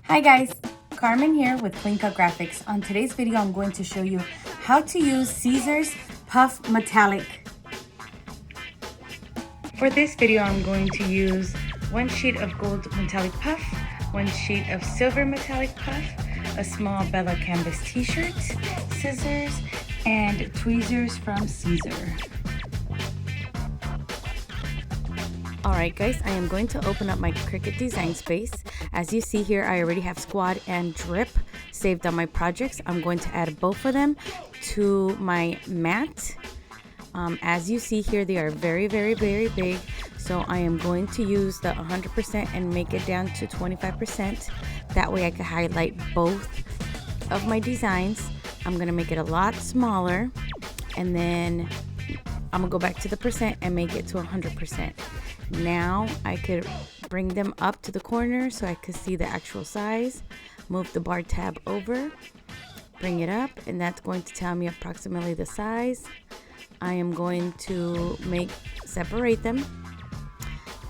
Hi guys, Carmen here with Clean Cut Graphics. On today's video, I'm going to show you how to use Siser's Puff Metallic. For this video, I'm going to use one sheet of gold metallic puff, one sheet of silver metallic puff, a small Bella canvas t-shirt, scissors, and tweezers from Siser. Alright guys, I am going to open up my Cricut design space. As you see here, I already have Squad and Drip saved on my projects. I'm going to add both of them to my mat. As you see here, they are very big. So I am going to use the 100% and make it down to 25%. That way I can highlight both of my designs. I'm going to make it a lot smaller. And then I'm going to go back to the percent and make it to 100%. Now I could bring them up to the corner so I could see the actual size. Move the bar tab over, bring it up, and that's going to tell me approximately the size. I am going to separate them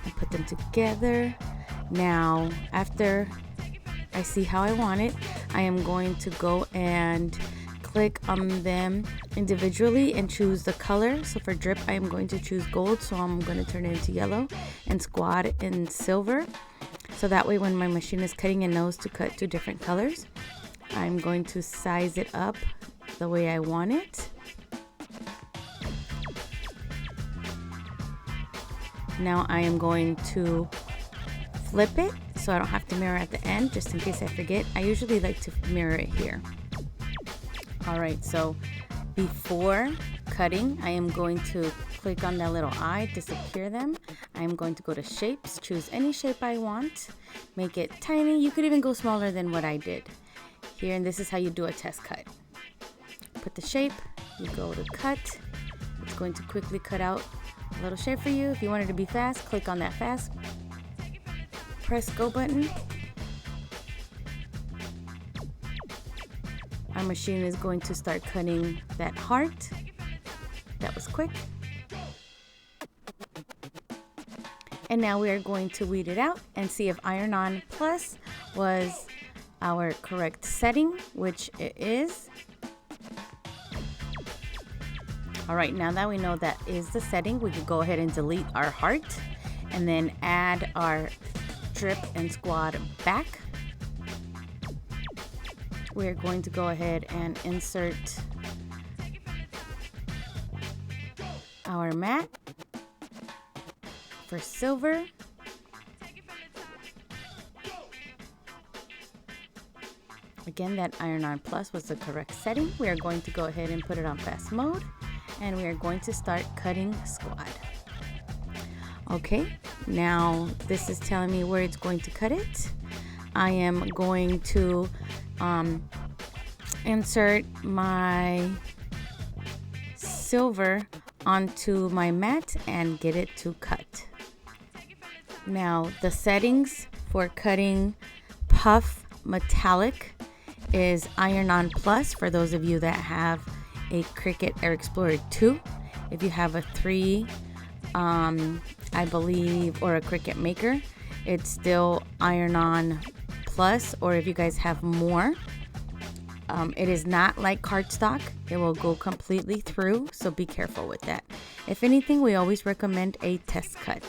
and put them together. Now, after I see how I want it, I am going to go and click on them individually and choose the color. So for Drip, I am going to choose gold, so I'm going to turn it into yellow, and Squad in silver. So that way when my machine is cutting, it knows to cut two different colors. I'm going to size it up the way I want it. Now I am going to flip it so I don't have to mirror at the end, just in case I forget. I usually like to mirror it here. Alright, so before cutting, I am going to click on that little eye to secure them. I am going to go to shapes, choose any shape I want, make it tiny. You could even go smaller than what I did here, and this is how you do a test cut. Put the shape, you go to cut. It's going to quickly cut out a little shape for you. If you want it to be fast, click on that fast, press go button. Our machine is going to start cutting that heart. That was quick. And now we are going to weed it out and see if Iron On Plus was our correct setting, which it is. All right, now that we know that is the setting, we can go ahead and delete our heart and then add our Drip and Squad back. We're going to go ahead and insert our mat for silver. Again, that Iron On Plus was the correct setting. We are going to go ahead and put it on fast mode, and we are going to start cutting Squad. Okay, now this is telling me where it's going to cut it. I am going to insert my silver onto my mat and get it to cut. Now the settings for cutting Puff Metallic is Iron On Plus for those of you that have a Cricut Air Explorer 2. If you have a 3, I believe, or a Cricut Maker, it's still Iron On Plus, or if you guys have more. It is not like cardstock. It will go completely through, so be careful with that. If anything, we always recommend a test cut.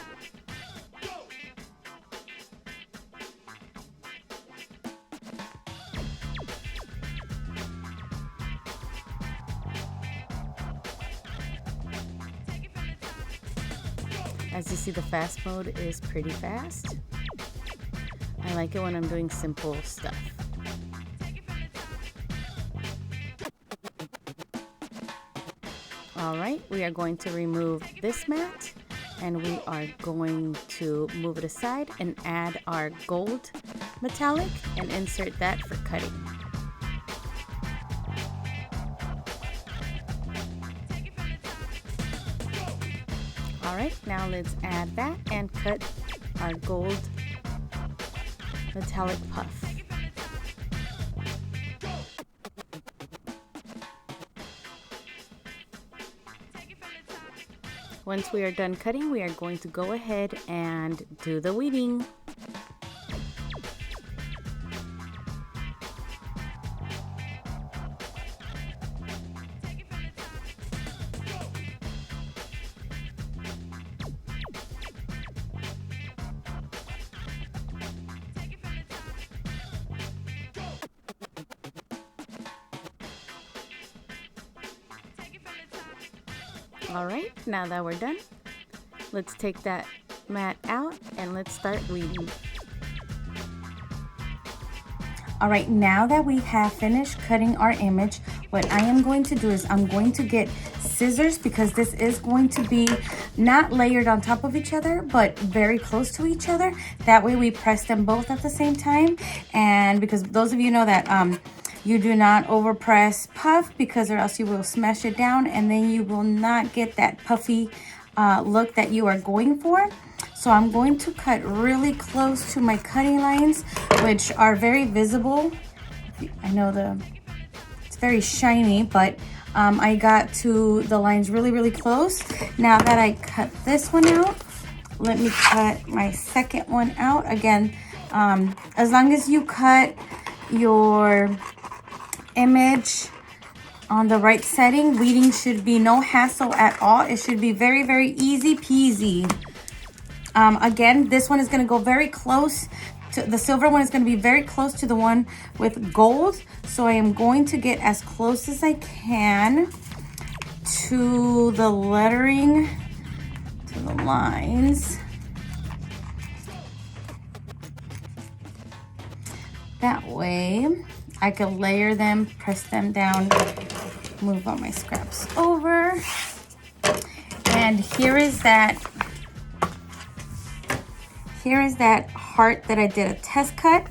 As you see, the fast mode is pretty fast. I like it when I'm doing simple stuff. Alright, we are going to remove this mat and we are going to move it aside and add our gold metallic and insert that for cutting. Alright, now let's add that and cut our gold metallic puff. Once we are done cutting, we are going to go ahead and do the weeding. All right, now that we're done, let's take that mat out and let's start weeding. All right, now that we have finished cutting our image, what I am going to do is I'm going to get scissors, because this is going to be not layered on top of each other, but very close to each other. That way we press them both at the same time. And because those of you know that you do not overpress puff, because or else you will smash it down and then you will not get that puffy look that you are going for. So I'm going to cut really close to my cutting lines, which are very visible. I know it's very shiny, but I got to the lines really close. Now that I cut this one out, let me cut my second one out. Again, as long as you cut your image on the right setting, weeding should be no hassle at all. It should be very easy peasy. Again, this one is going to go very close to the silver one, is going to be very close to the one with gold. So I am going to get as close as I can to the lettering, to the lines. That way I can layer them, press them down, move all my scraps over. And here is that heart that I did a test cut.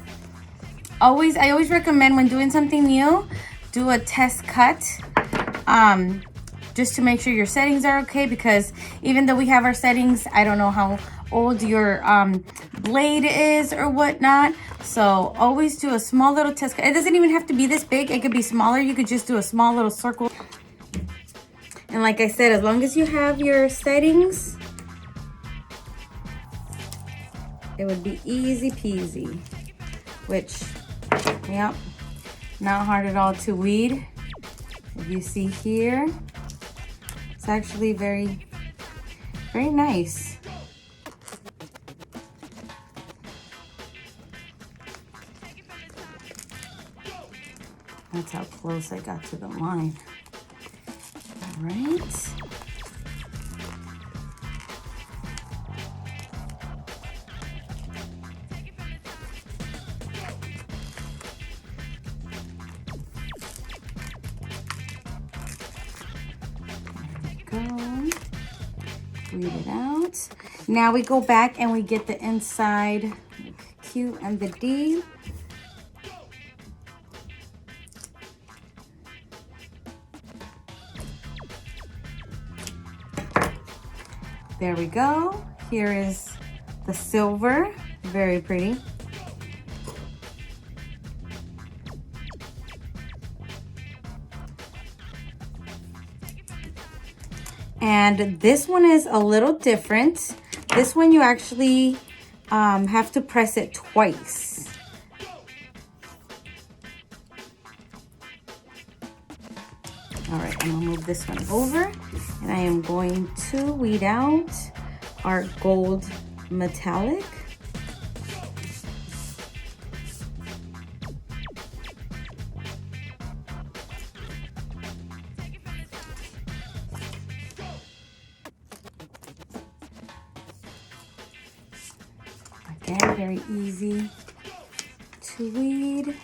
I always recommend when doing something new, do a test cut, just to make sure your settings are okay, because even though we have our settings, I don't know how old your blade is or whatnot. So always do a small little test cut. It doesn't even have to be this big. It could be smaller. You could just do a small little circle. And like I said, as long as you have your settings, it would be easy peasy, which, yep, not hard at all to weed. If you see here, it's actually very nice. That's how close I got to the line. All right. Weed it out. Now we go back and we get the inside Q and the D. There we go. Here is the silver, very pretty. And this one is a little different. This one you actually have to press it twice. All right, I'm gonna move this one over, and I am going to weed out our gold metallic. Again, very easy to weed.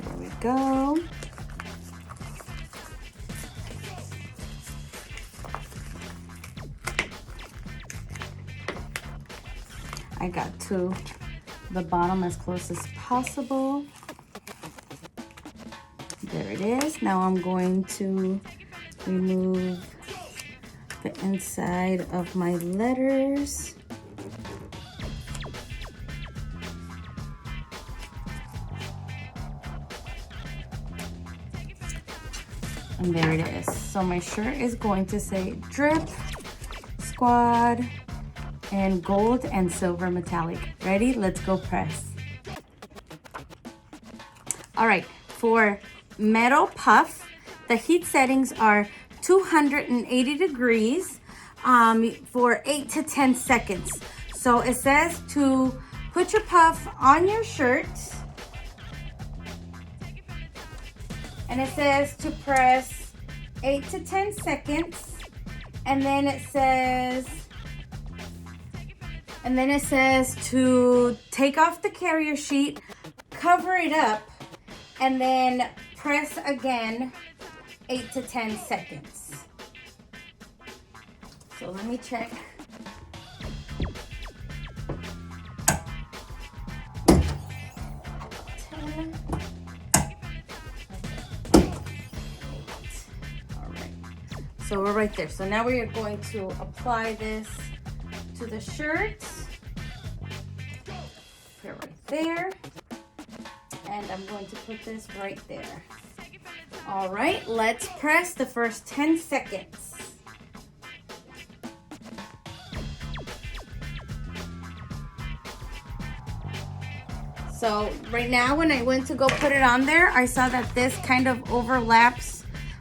There we go. I got to the bottom as close as possible. There it is. Now I'm going to remove the inside of my letters. And there it is. So my shirt is going to say Drip, Squad, and Gold and Silver Metallic. Ready? Let's go press. All right, for Metal Puff, the heat settings are 280 degrees for 8 to 10 seconds. So it says to put your puff on your shirt and it says to press 8 to 10 seconds. And then it says to take off the carrier sheet, cover it up, and then press again 8 to 10 seconds. So let me check. So we're right there. So now we are going to apply this to the shirt. Put it right there. And I'm going to put this right there. All right, let's press the first 10 seconds. So right now when I went to go put it on there, I saw that this kind of overlaps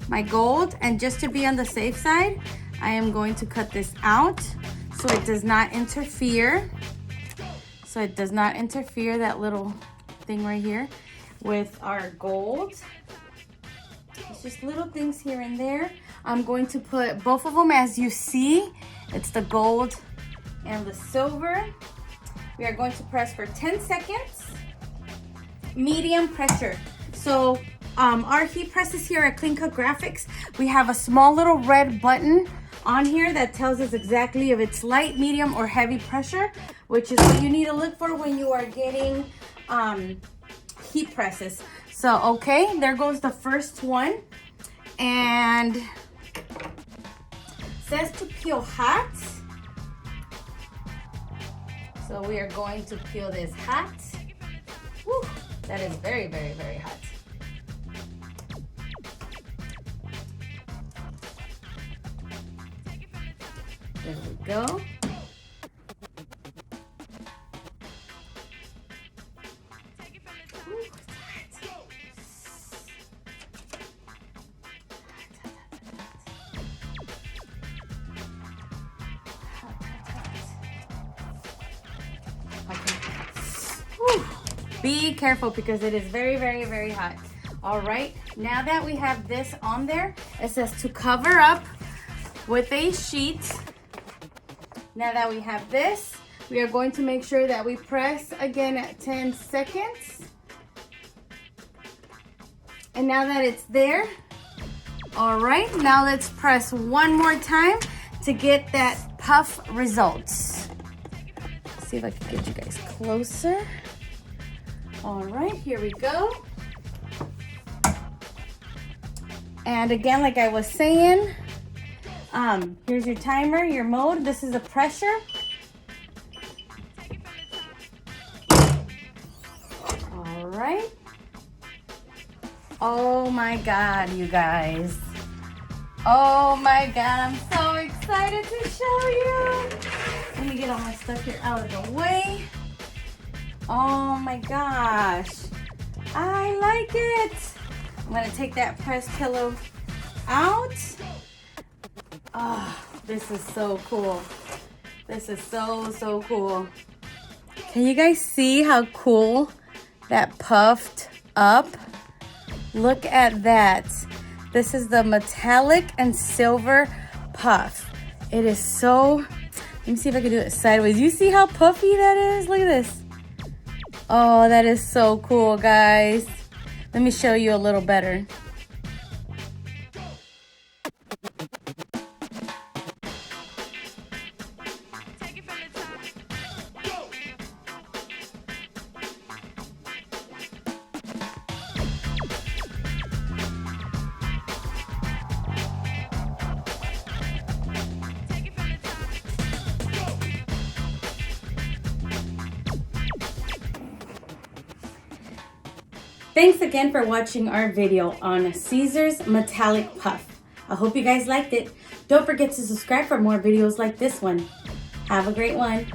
my gold, and just to be on the safe side, I am going to cut this out so it does not interfere. So it does not interfere, that little thing right here, with our gold. It's just little things here and there. I'm going to put both of them as you see. It's the gold and the silver. We are going to press for 10 seconds, medium pressure. So our heat presses here at Clean Cut Graphics, we have a small little red button on here that tells us exactly if it's light, medium, or heavy pressure, which is what you need to look for when you are getting heat presses. So, okay, there goes the first one. And it says to peel hot. So we are going to peel this hot. Woo, that is very, very, very hot. There we go. Ooh, be careful because it is very, very, very hot. All right, now that we have this on there, it says to cover up with a sheet. Now that we have this, we are going to make sure that we press again at 10 seconds. And now that it's there, all right, now let's press one more time to get that puff results. Let's see if I can get you guys closer. All right, here we go. And again, like I was saying, here's your timer, your mode. This is the pressure. All right. Oh my God, you guys. Oh my God, I'm so excited to show you. Let me get all my stuff here out of the way. Oh my gosh, I like it. I'm gonna take that press pillow out. Oh, this is so cool. This is so, so cool. Can you guys see how cool that puffed up? Look at that. This is the metallic and silver puff. It is so, let me see if I can do it sideways. You see how puffy that is? Look at this. Oh, that is so cool, guys. Let me show you a little better. Thanks again for watching our video on Siser's Metallic Puff. I hope you guys liked it. Don't forget to subscribe for more videos like this one. Have a great one.